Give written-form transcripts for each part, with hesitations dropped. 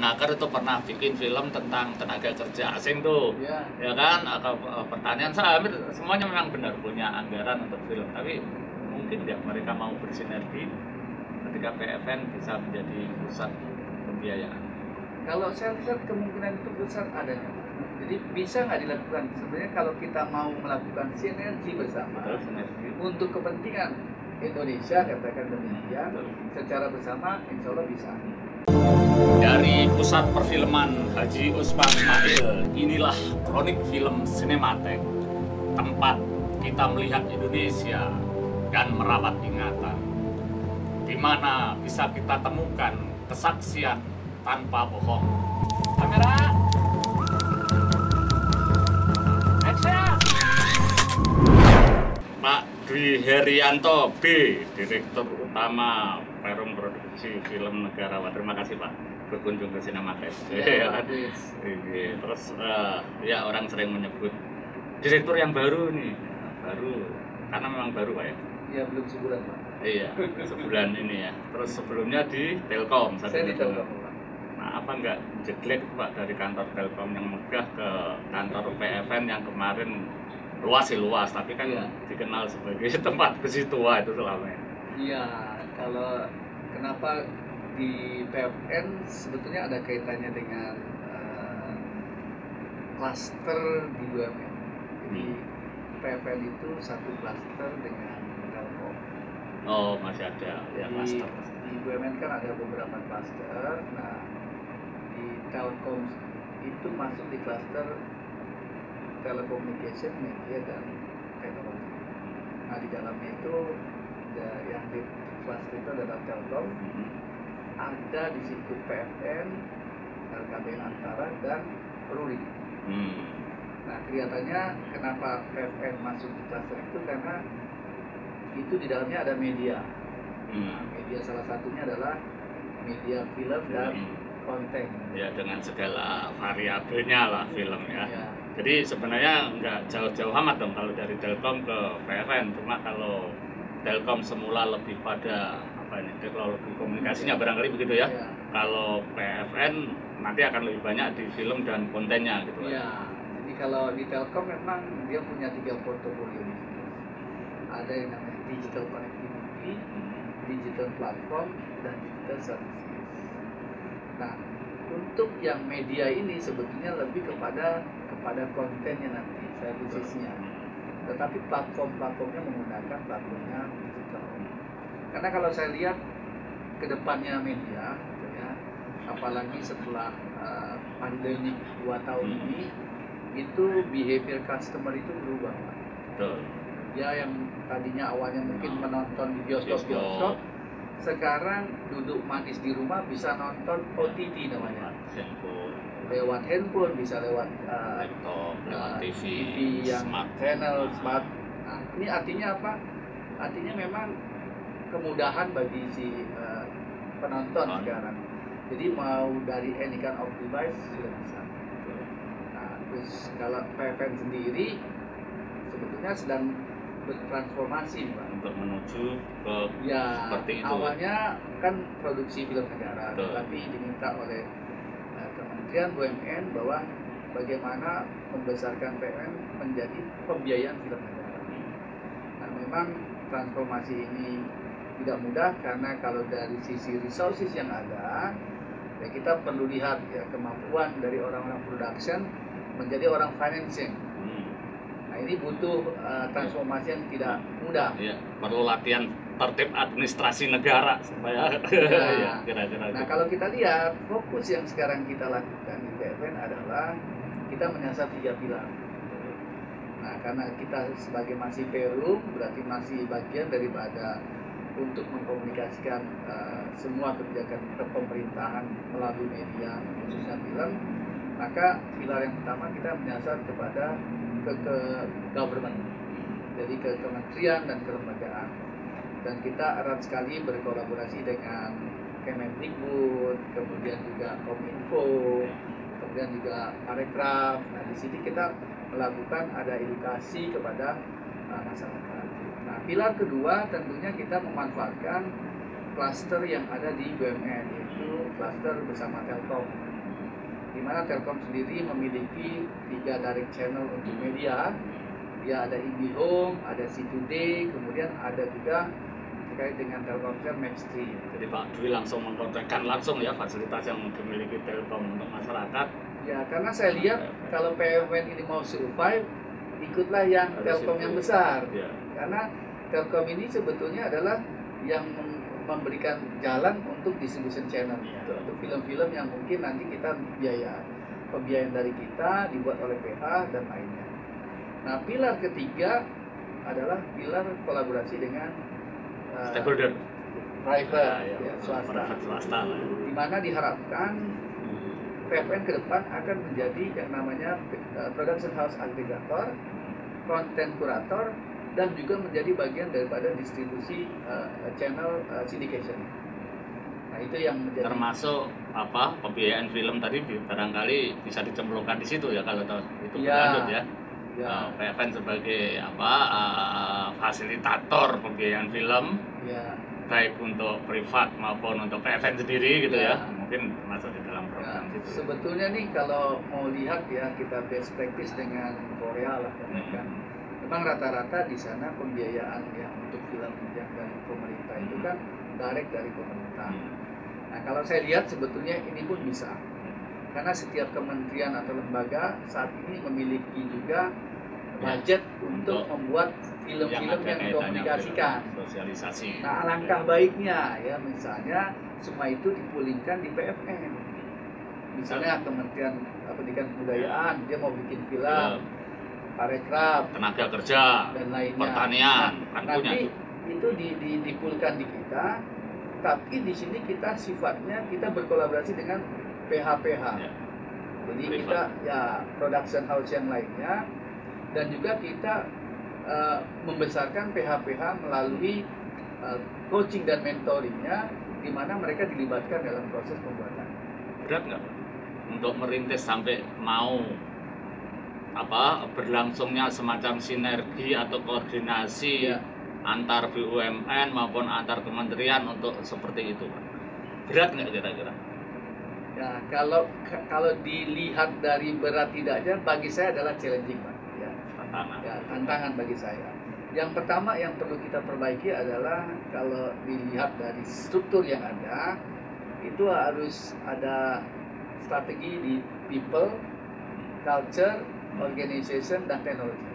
Kemendiknaker itu pernah bikin film tentang tenaga kerja asing tuh, ya kan, atau pertanian. Saya hampir semuanya memang benar punya anggaran untuk film, tapi mungkin nggak mereka mau bersinergi ketika PFN bisa menjadi pusat pembiayaan. Kalau saya lihat kemungkinan itu besar adanya. Jadi bisa nggak dilakukan? Sebenarnya kalau kita mau melakukan sinergi bersama untuk kepentingan Indonesia, katakan demikian, secara bersama insya Allah bisa. Dari Pusat Perfilman Haji Usman Ismail, inilah Kronik Film Sinematek, tempat kita melihat Indonesia dan merawat ingatan, di mana bisa kita temukan kesaksian tanpa bohong. Kamera, action! Pak Dwi Herianto B, Direktur Utama Perum Produksi Film Negarawan. Terima kasih Pak berkunjung ke Sinematek. Terus ya orang sering menyebut direktur yang baru nih, baru karena memang baru Pak ya. Iya belum sebulan Pak. Iya sebulan ini ya. Terus sebelumnya di Telkom. Saya di Telkom. Nah apa enggak jeglek Pak dari kantor Telkom yang megah ke kantor PFN yang kemarin luas sih luas, tapi kan dikenal sebagai tempat besi tua itu selama ini. Iya, kalau kenapa di PFN sebetulnya ada kaitannya dengan klaster di BUMN. Jadi PFN itu satu klaster dengan Telkom. Oh masih ada ya klaster. Di BUMN kan ada beberapa klaster. Nah di Telkom itu masuk di klaster telekomunikasi, media, dan teknologi. Nah di dalamnya itu yang di cluster itu adalah Telkom, ada di situ PFN, LKBN Antara, dan Ruri. Nah kelihatannya kenapa PFN masuk di cluster itu karena itu di dalamnya ada media. Nah, media salah satunya adalah media film dan konten. Ya dengan segala variabelnya lah film ya. Jadi sebenarnya nggak jauh-jauh amat dong kalau dari Telkom ke PFN, cuma kalau Telkom semula lebih pada apa ini teknologi komunikasinya barangkali begitu ya. Kalau PFN nanti akan lebih banyak di film dan kontennya gitu. Jadi kalau di Telkom memang dia punya 3 portofolio bisnis. Ada yang namanya digital connectivity, digital platform, dan digital services. Nah, untuk yang media ini sebetulnya lebih kepada kontennya nanti, servicesnya. Tetapi platformnya menggunakan platformnya digital. Karena kalau saya lihat ke depannya media, gitu ya, apalagi setelah pandemi 2 tahun ini, itu behavior customer itu berubah. Betul. Ya yang tadinya awalnya mungkin menonton di bioskop, sekarang duduk manis di rumah bisa nonton OTT namanya. Lewat handphone, bisa lewat laptop, lewat TV yang smart channel smart. Nah, ini artinya apa? Artinya memang kemudahan bagi si penonton sekarang. Jadi mau dari any kind of device sudah bisa. Nah, terus kalau PFN sendiri sebetulnya sedang bertransformasi Pak. Untuk menuju ke seperti itu. Awalnya kan produksi film negara, tapi diminta oleh Kementerian BUMN bahwa bagaimana membesarkan PFN menjadi pembiayaan film negara. Nah, memang transformasi ini tidak mudah karena kalau dari sisi resources yang ada, ya kita perlu lihat ya kemampuan dari orang-orang production menjadi orang financing. Nah, ini butuh transformasi yang tidak mudah. Ya, perlu latihan tertib administrasi negara supaya kira-kira. Nah, kalau kita lihat fokus yang sekarang kita lakukan di PFN adalah kita menyasar 3 pilar. Nah, karena kita sebagai masih Perum berarti masih bagian daripada untuk mengkomunikasikan semua kebijakan pemerintahan melalui media khususnya film, maka pilar yang pertama kita menyasar kepada ke government, jadi ke kementerian dan kelembagaan, dan kita erat sekali berkolaborasi dengan Kemendikbud, kemudian juga Kominfo, kemudian juga Parekraf. Nah di sini kita melakukan ada edukasi kepada masyarakat. Nah pilar kedua tentunya kita memanfaatkan klaster yang ada di BUMN, yaitu klaster bersama Telkom. di mana Telkom sendiri memiliki 3 direct channel untuk media. Ya, ada IndiHome, ada C2D, kemudian ada juga terkait dengan Telkomsel Mainstream. Jadi Pak Dwi langsung mempraktekkan langsung ya fasilitas yang dimiliki Telkom untuk masyarakat. Ya, karena saya lihat kalau PFN ini mau survive, ikutlah yang Telkom yang besar. Ya. Karena Telkom ini sebetulnya adalah yang memberikan jalan untuk distribution channel, untuk film-film yang mungkin nanti kita pembiayaan dari kita dibuat oleh PH dan lainnya. Nah, pilar ketiga adalah pilar kolaborasi dengan stakeholder private, swasta, di mana diharapkan PFN ke depan akan menjadi yang namanya production house aggregator, content curator, dan juga menjadi bagian daripada distribusi channel syndication. Nah, itu yang menjadi termasuk pembiayaan film tadi barangkali bisa dicemplungkan di situ ya kalau itu berlanjut ya. PFN sebagai fasilitator pembiayaan film, baik untuk privat maupun untuk PFN sendiri gitu ya, mungkin masuk di dalam program itu. Sebetulnya nih kalau mau lihat ya, kita best practice dengan Korea lah kan. Memang rata-rata di sana pembiayaan yang untuk film yang dari pemerintah itu kan direct dari pemerintah. Nah, kalau saya lihat sebetulnya ini pun bisa. Karena setiap kementerian atau lembaga saat ini memiliki juga budget untuk membuat film-film yang dikomunikasikan. Sosialisasi. Nah, alangkah baiknya ya misalnya semua itu dipulingkan di PFN. Misalnya Kementerian Pendidikan Kebudayaan dia mau bikin film, Parekraf, tenaga kerja, dan lainnya. Pertanian, nanti itu dipulkan di kita, tapi di sini kita sifatnya kita berkolaborasi dengan PH-PH. Jadi kita ya production house yang lainnya, dan juga kita membesarkan PH-PH melalui coaching dan mentoringnya, di mana mereka dilibatkan dalam proses pembuatan. Berat nggak untuk merintis sampai mau berlangsungnya semacam sinergi atau koordinasi antar BUMN maupun antar kementerian untuk seperti itu, Pak? Berat nggak kira-kira? Ya, kalau dilihat dari berat tidaknya, bagi saya adalah challenging, Pak. Tantangan bagi saya. Yang pertama yang perlu kita perbaiki adalah kalau dilihat dari struktur yang ada, itu harus ada strategi di people, culture, organization, dan teknologi.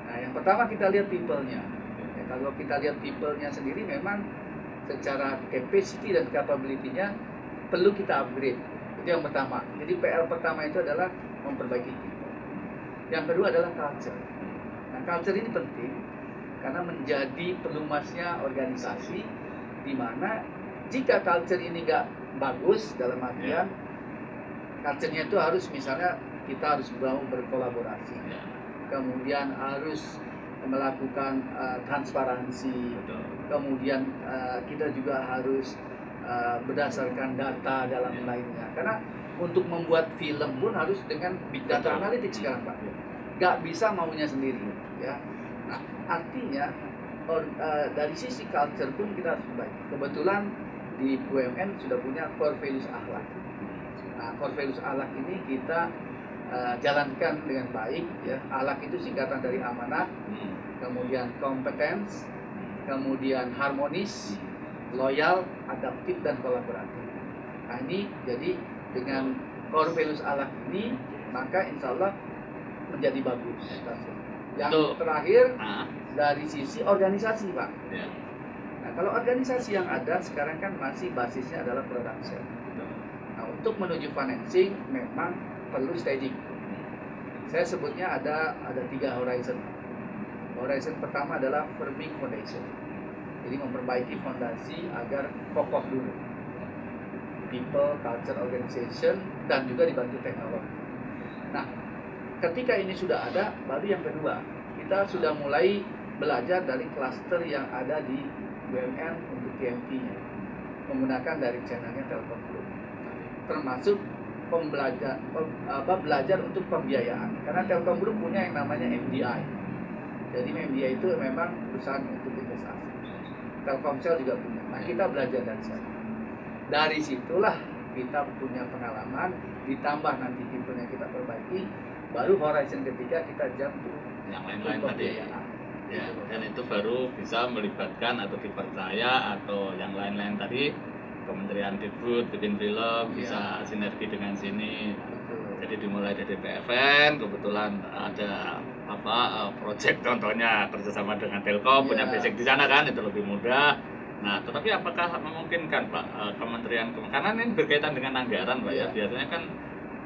Nah, yang pertama kita lihat people-nya. Ya, kalau kita lihat people-nya sendiri memang secara capacity dan capability-nya perlu kita upgrade. Itu yang pertama. Jadi PR pertama itu adalah memperbaiki people. Yang kedua adalah culture. Nah, culture ini penting karena menjadi pelumasnya organisasi, di mana jika culture ini nggak bagus dalam artian culture-nya itu harus misalnya kita harus mau berkolaborasi, kemudian harus melakukan transparansi, kemudian kita juga harus berdasarkan data dalam lainnya. Karena untuk membuat film pun harus dengan big data analytics sekarang, Pak. Gak bisa maunya sendiri, ya. Nah, artinya dari sisi culture pun kita harus baik. Kebetulan di BUMN sudah punya core values akhlak. Nah, core values akhlak ini kita jalankan dengan baik, ya. Akhlak itu singkatan dari amanah, kemudian kompetens, kemudian harmonis, loyal, adaptif, dan kolaboratif. Nah, ini jadi dengan core values akhlak ini, maka insya Allah menjadi bagus. Yang terakhir dari sisi organisasi, Pak. Nah, kalau organisasi yang ada sekarang kan masih basisnya adalah production. Nah, untuk menuju financing memang perlu staging. Saya sebutnya ada 3 horizon. Horizon pertama adalah firming foundation. Jadi memperbaiki fondasi agar kokoh dulu. People, culture, organization, dan juga dibantu teknologi. Nah, ketika ini sudah ada, baru yang kedua, kita sudah mulai belajar dari klaster yang ada di BUMN untuk TMT-nya, menggunakan dari channelnya Telkom Group, termasuk belajar untuk pembiayaan. Karena Telkom Group punya yang namanya MDI. Jadi MDI itu memang perusahaan untuk investasi. Telkomsel juga punya. Nah, kita belajar dari sana. Dari situlah kita punya pengalaman, ditambah nanti pintunya kita perbaiki, baru horizon ketiga kita jump to yang lain-lain tadi. Ya, dan itu baru bisa melibatkan atau dipercaya atau yang lain-lain tadi, Kementerian Dikbud bikin film, bisa sinergi dengan sini. Jadi dimulai dari PFN, kebetulan ada project contohnya kerjasama dengan Telkom, punya basic di sana kan, itu lebih mudah. Nah, tetapi apakah memungkinkan Pak Kementerian, karena ini berkaitan dengan anggaran Pak ya, biasanya kan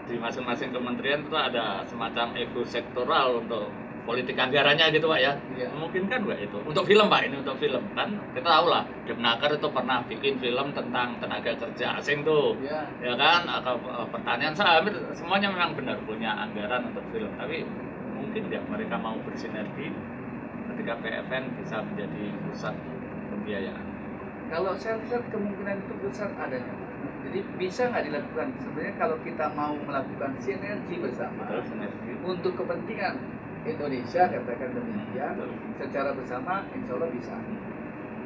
di masing-masing kementerian itu ada semacam ego sektoral untuk politik anggarannya gitu Pak ya. Memungkinkan Pak itu untuk film Pak, ini untuk film kan kita tahu lah Depnaker itu pernah bikin film tentang tenaga kerja asing tuh ya kan, atau pertanian sawit, semuanya memang benar punya anggaran untuk film, tapi mungkin nggak mereka mau bersinergi ketika PFN bisa menjadi pusat pembiayaan? Kalau saya lihat kemungkinan itu besar adanya. Jadi bisa nggak dilakukan sebenarnya kalau kita mau melakukan sinergi bersama untuk kepentingan Indonesia, katakan demikian, secara bersama insya Allah bisa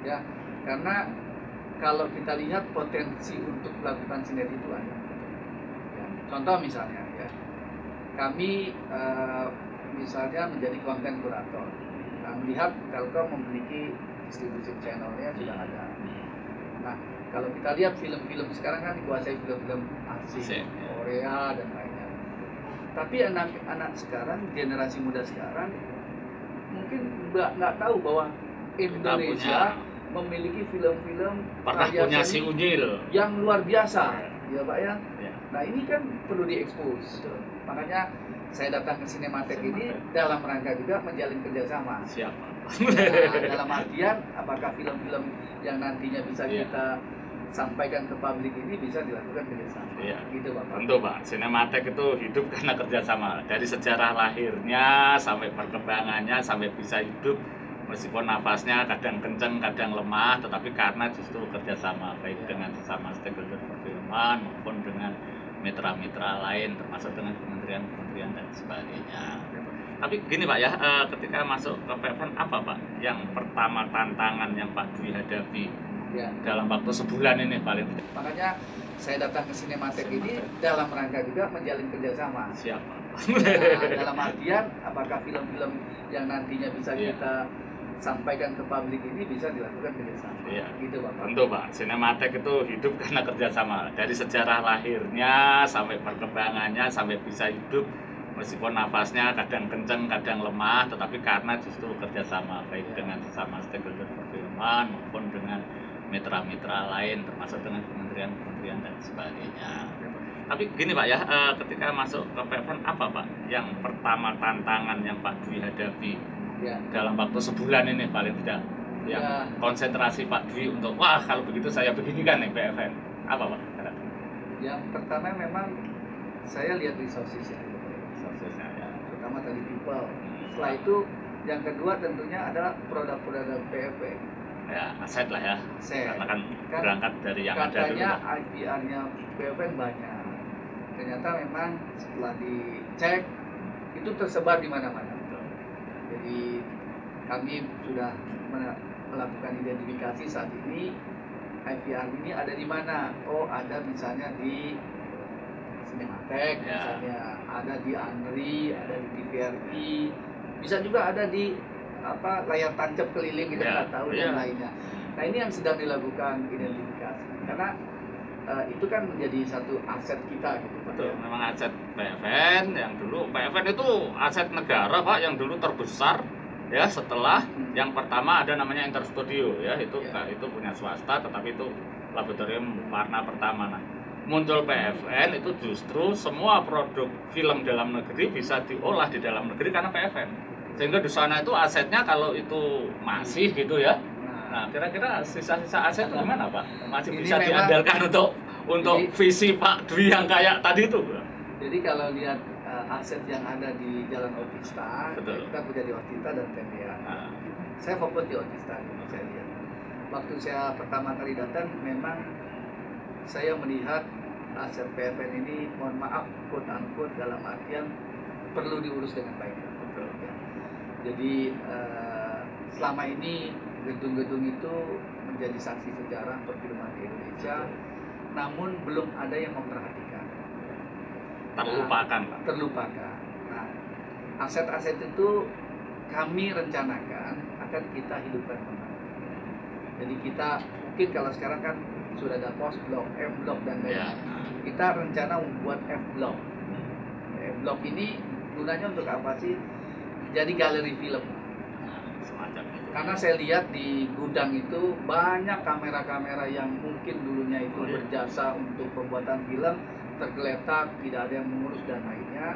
ya, karena kalau kita lihat potensi untuk melakukan sinergi itu ada ya. Contoh misalnya ya, kami misalnya menjadi konten kurator, melihat Telkom memiliki distribusi channelnya sudah ada. Nah, kalau kita lihat film-film sekarang kan dikuasai film-film asing, Korea dan lainnya. Tapi anak-anak sekarang, generasi muda sekarang mungkin nggak tahu bahwa Indonesia memiliki film-film pernah punya si Unyil yang luar biasa, ya Pak ya. Nah ini kan perlu diekspos. Makanya saya datang ke Sinematek ini dalam rangka juga menjalin kerjasama. Siapa? Nah, dalam artian apakah film-film yang nantinya bisa kita sampaikan ke publik ini bisa dilakukan kerjasama. Iya. Gitu Bapak. Tentu Pak, Sinematek itu hidup karena kerjasama. Dari sejarah lahirnya sampai perkembangannya sampai bisa hidup, meskipun nafasnya kadang kenceng, kadang lemah, tetapi karena justru kerjasama baik dengan sesama stakeholder perfilman maupun dengan mitra-mitra lain, termasuk dengan kementerian-kementerian dan sebagainya. Tapi gini Pak ya, ketika masuk ke PFN apa Pak yang pertama tantangan yang Pak Dwi hadapi dalam waktu sebulan ini paling tidak? Makanya saya datang ke Sinematek ini dalam rangka juga menjalin kerjasama. Siapa? Nah, dalam artian apakah film-film yang nantinya bisa kita sampaikan ke publik ini bisa dilakukan kerjasama. Iya. Gitu Bapak. Tentu Pak, Sinematek itu hidup karena kerjasama. Dari sejarah lahirnya sampai perkembangannya sampai bisa hidup, meskipun nafasnya kadang kenceng, kadang lemah, tetapi karena justru kerjasama baik dengan sesama stakeholder perfilman maupun dengan mitra-mitra lain, termasuk dengan kementerian-kementerian dan sebagainya. Tapi gini Pak ya, ketika masuk ke PFN apa Pak yang pertama tantangan yang Pak Dwi hadapi dalam waktu sebulan ini paling tidak, yang konsentrasi Pak Dwi untuk wah kalau begitu saya beginikan nih PFN, apa Pak? Yang pertama memang saya lihat resources-nya ya, terutama tadi people. Setelah itu yang kedua tentunya adalah produk-produk PFN. Ya, aset lah ya. Aset. Karena kan berangkat dari yang ada dulu. Katanya IPR-nya PFN banyak. Ternyata memang setelah dicek itu tersebar di mana-mana. Jadi kami sudah melakukan identifikasi saat ini IPR ini ada di mana. Oh, ada misalnya di Sinematek, misalnya ada di ANRI, ada di TVRI, bisa juga ada di layar tancap keliling kita nggak tahu dan lainnya. Nah ini yang sedang dilakukan identifikasi karena itu kan menjadi satu aset kita gitu Pak. Betul, memang aset PFN yang dulu PFN itu aset negara Pak yang dulu terbesar ya, setelah yang pertama ada namanya Interstudio ya, itu itu punya swasta tetapi itu laboratorium warna pertama. Nah, muncul PFN itu justru semua produk film dalam negeri bisa diolah di dalam negeri karena PFN. Sehingga di sana itu asetnya kalau itu masih gitu ya. Nah, kira-kira sisa-sisa aset itu gimana Pak? Masih bisa diandalkan untuk visi Pak Dwi yang kayak tadi itu? Jadi kalau lihat aset yang ada di Jalan Otista, kita punya di Otista dan TPA. Saya fokus di Otista, saya lihat. Waktu saya pertama kali datang, memang saya melihat aset PFN ini, mohon maaf, quote-unquote dalam artian perlu diurus dengan baik. Jadi selama ini gedung-gedung itu menjadi saksi sejarah perfilman di Indonesia namun belum ada yang memperhatikan. Terlupakan, Pak. Terlupakan. Nah, aset-aset itu kami rencanakan akan kita hidupkan kembali. Jadi kita mungkin kalau sekarang kan sudah ada post blok, M blok dan lain-lain. Kita rencana membuat F blok. F blok ini gunanya untuk apa sih? Jadi galeri film. Semacam itu. Karena saya lihat di gudang itu banyak kamera-kamera yang mungkin dulunya itu berjasa untuk pembuatan film tergeletak, tidak ada yang mengurus dan lainnya.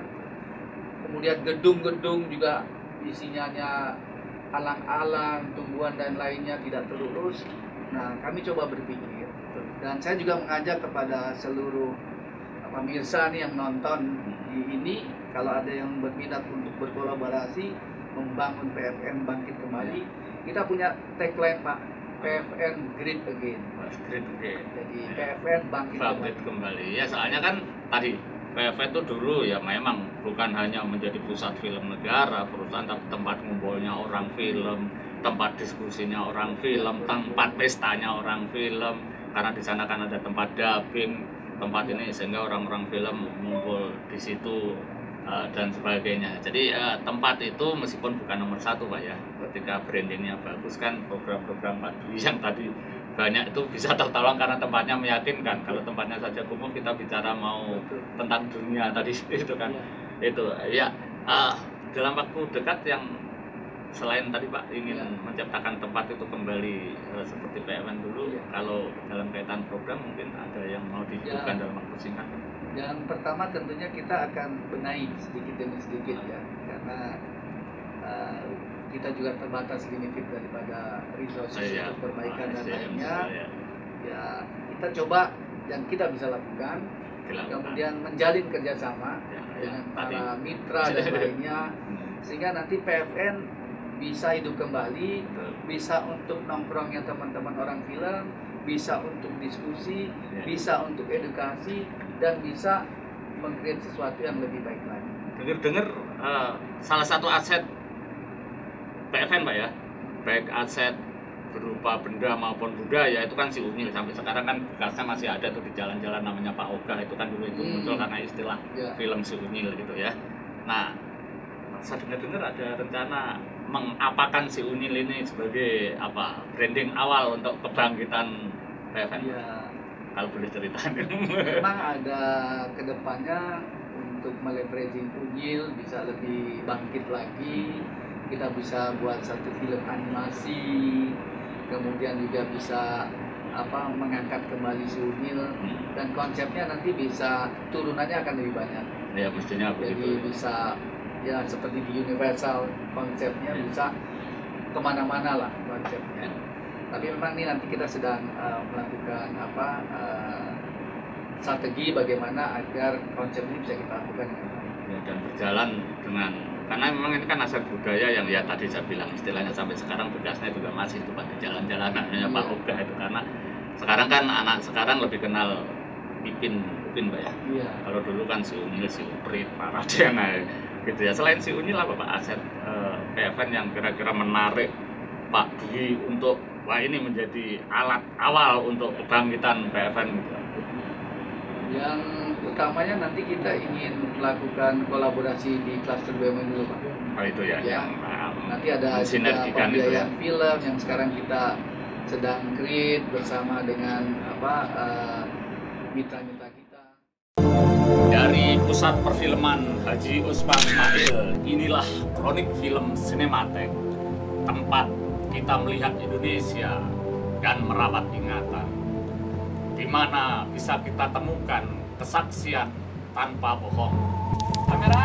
Kemudian gedung-gedung juga isinya alang-alang, tumbuhan dan lainnya tidak terurus. Nah, kami coba berpikir, dan saya juga mengajak kepada seluruh pemirsa nih yang nonton di ini, kalau ada yang berminat untuk berkolaborasi membangun PFN bangkit kembali, kita punya tagline, Pak, PFN Great Again. Great Again. Jadi PFN bangkit kembali. Ya, soalnya kan tadi PFN itu dulu ya memang bukan hanya menjadi pusat film negara, perusahaan, tapi tempat ngumpulnya orang film, tempat diskusinya orang film, tempat pestanya orang film. Karena di sana kan ada tempat dubbing, tempat ini, sehingga orang-orang film ngumpul di situ dan sebagainya. Jadi tempat itu meskipun bukan nomor satu, Pak ya, ketika brandingnya bagus kan program-program Pak Dwi yang tadi banyak itu bisa tertolong karena tempatnya meyakinkan. Kalau tempatnya saja kumuh, kita bicara mau tentang dunia tadi itu kan itu ya dalam waktu dekat yang selain tadi Pak ingin menciptakan tempat itu kembali seperti PFN dulu, kalau dalam kaitan program mungkin ada yang mau dihidupkan dalam waktu singkat. Yang pertama tentunya kita akan benahi sedikit demi sedikit ya, karena kita juga terbatas limited daripada resources untuk perbaikan dan lainnya. Ya kita coba yang kita bisa lakukan, kemudian menjalin kerjasama dengan para mitra dan lainnya, sehingga nanti PFN bisa hidup kembali, bisa untuk nongkrongnya teman-teman orang film, bisa untuk diskusi, bisa untuk edukasi, dan bisa meng-create sesuatu yang lebih baik lagi. Dengar-dengar salah satu aset PFN, Pak ya, baik aset berupa benda maupun budaya itu kan si Unyil. Sampai sekarang kan bekasnya masih ada tuh di jalan-jalan, namanya Pak Oga. Itu kan dulu itu muncul karena istilah film si Unyil gitu ya. Nah, saya dengar-dengar ada rencana mengapakan si Unyil ini sebagai apa, branding awal untuk kebangkitan PFN. Ya, kalau boleh ceritain. Memang ada kedepannya untuk meleveraging Unyil bisa lebih bangkit lagi. Kita bisa buat satu film animasi, kemudian juga bisa mengangkat kembali si Unyil, dan konsepnya nanti bisa turunannya akan lebih banyak. Ya mestinya begitu. Jadi bisa ya seperti di Universal, konsepnya bisa kemana-mana lah konsepnya. Tapi memang ini nanti kita sedang melakukan strategi bagaimana agar konsep ini bisa kita lakukan dengan baik. Ya, dan berjalan dengan, karena memang ini kan aset budaya yang ya tadi saya bilang istilahnya sampai sekarang bekasnya juga masih itu Pak, di jalan-jalan namanya Pak Oga itu. Karena sekarang kan anak sekarang lebih kenal Ipin Pak ya. Iya. Kalau dulu kan si Unyil, si Uprit, Pak Raden gitu ya. Selain si Unyil apa Pak aset PFN yang kira-kira menarik Pak Dwi untuk wah ini menjadi alat awal untuk kebangkitan PFN gitu? Yang utamanya nanti kita ingin melakukan kolaborasi di klaster BUMN dulu Pak. Oh itu ya, yang nanti ada sinergikan itu ya. Film yang sekarang kita sedang create bersama dengan mitra-mitra kita. Dari Pusat Perfilman Haji Usman Ismail, inilah Kronik Film Sinematek, tempat kita melihat Indonesia dan merawat ingatan, di mana bisa kita temukan kesaksian tanpa bohong. Kamera